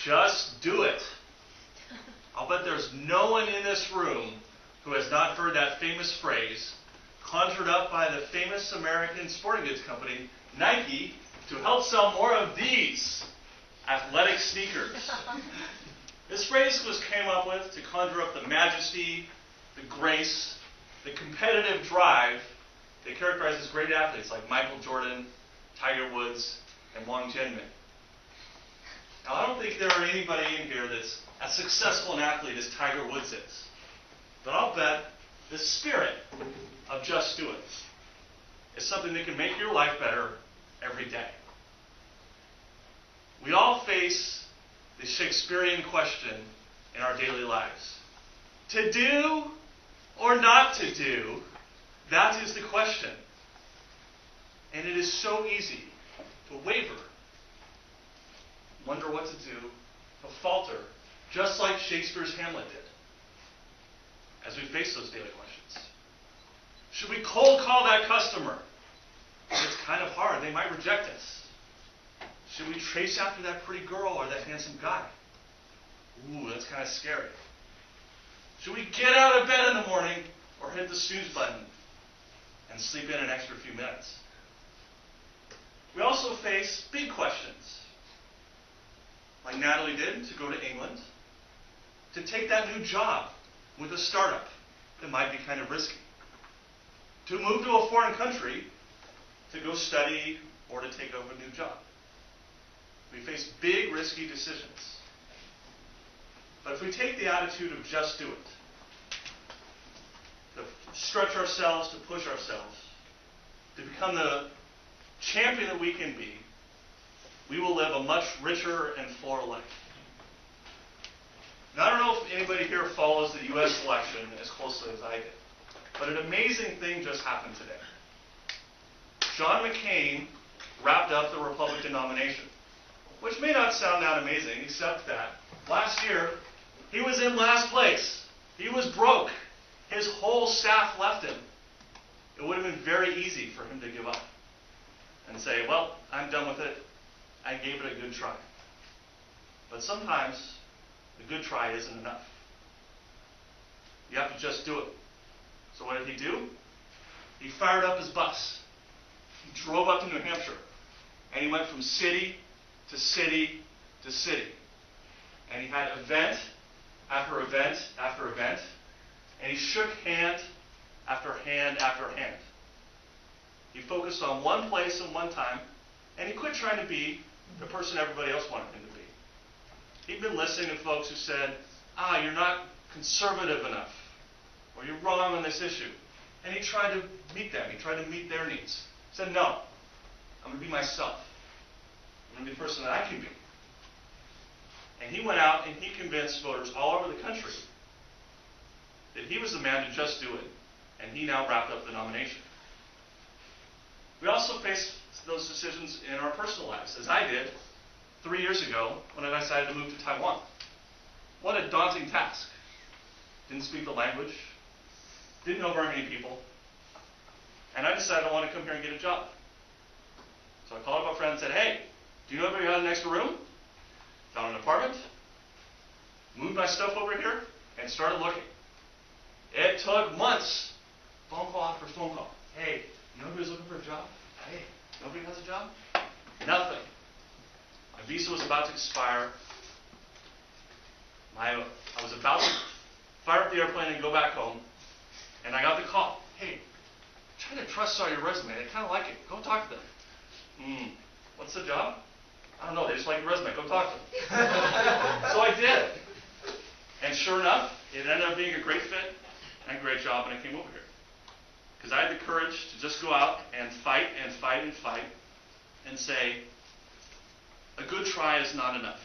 Just do it. I'll bet there's no one in this room who has not heard that famous phrase, conjured up by the famous American sporting goods company, Nike, to help sell more of these athletic sneakers. This phrase came up with to conjure up the majesty, the grace, the competitive drive that characterizes great athletes like Michael Jordan, Tiger Woods, and Wang Jianmin. Now, I don't think there are anybody in here that's as successful an athlete as Tiger Woods is. But I'll bet the spirit of just do it is something that can make your life better every day. We all face the Shakespearean question in our daily lives. To do or not to do, that is the question. And it is so easy to waver, wonder what to do, to falter, just like Shakespeare's Hamlet did, as we face those daily questions. Should we cold call that customer? It's kind of hard. They might reject us. Should we chase after that pretty girl or that handsome guy? Ooh, that's kind of scary. Should we get out of bed in the morning or hit the snooze button and sleep in an extra few minutes? We also face big questions, like Natalie did, to go to England, to take that new job with a startup that might be kind of risky, to move to a foreign country, to go study, or to take over a new job. We face big, risky decisions. But if we take the attitude of just do it, to stretch ourselves, to push ourselves, to become the champion that we can be, we will live a much richer and fuller life. Now, I don't know if anybody here follows the U.S. election as closely as I did, but an amazing thing just happened today. John McCain wrapped up the Republican nomination, which may not sound that amazing, except that last year he was in last place. He was broke. His whole staff left him. It would have been very easy for him to give up and say, well, I'm done with it. I gave it a good try. But sometimes the good try isn't enough. You have to just do it. So what did he do? He fired up his bus. He drove up to New Hampshire. And he went from city to city to city. And he had event after event after event. And he shook hand after hand after hand. He focused on one place and one time. And he quit trying to be the person everybody else wanted him to be. He'd been listening to folks who said, you're not conservative enough, or you're wrong on this issue. And he tried to meet them. He tried to meet their needs. He said, no, I'm going to be myself. I'm going to be the person that I can be. And he went out and he convinced voters all over the country that he was the man to just do it. And he now wrapped up the nomination. We also face those decisions in our personal lives, as I did 3 years ago when I decided to move to Taiwan. What a daunting task. Didn't speak the language, didn't know very many people, and I decided I wanted to come here and get a job. So I called up a friend and said, hey, do you know anybody who has an extra room? Found an apartment, moved my stuff over here, and started looking. It took months. Phone call after phone call. Hey, nobody's looking for a job? Hey, nobody has a job? Nothing. My visa was about to expire. I was about to fire up the airplane and go back home. And I got the call. Hey, try to trust saw your resume. They kind of like it. Go talk to them. What's the job? I don't know. They just like your resume. Go talk to them. So I did. And sure enough, it ended up being a great fit and a great job, and I came over here. Because I had the courage to just go out and fight and fight and fight and say, a good try is not enough.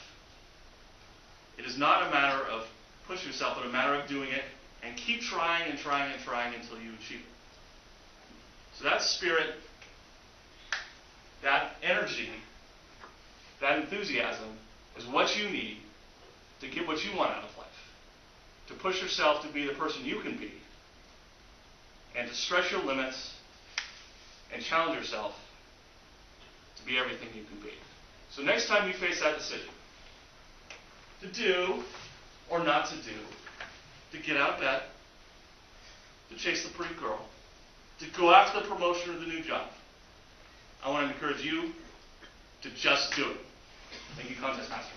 It is not a matter of pushing yourself, but a matter of doing it and keep trying and trying and trying until you achieve it. So that spirit, that energy, that enthusiasm is what you need to get what you want out of life. To push yourself to be the person you can be, and to stretch your limits and challenge yourself to be everything you can be. So next time you face that decision, to do or not to do, to get out of bed, to chase the pretty girl, to go after the promotion or the new job. I want to encourage you to just do it. Thank you, Contest Master.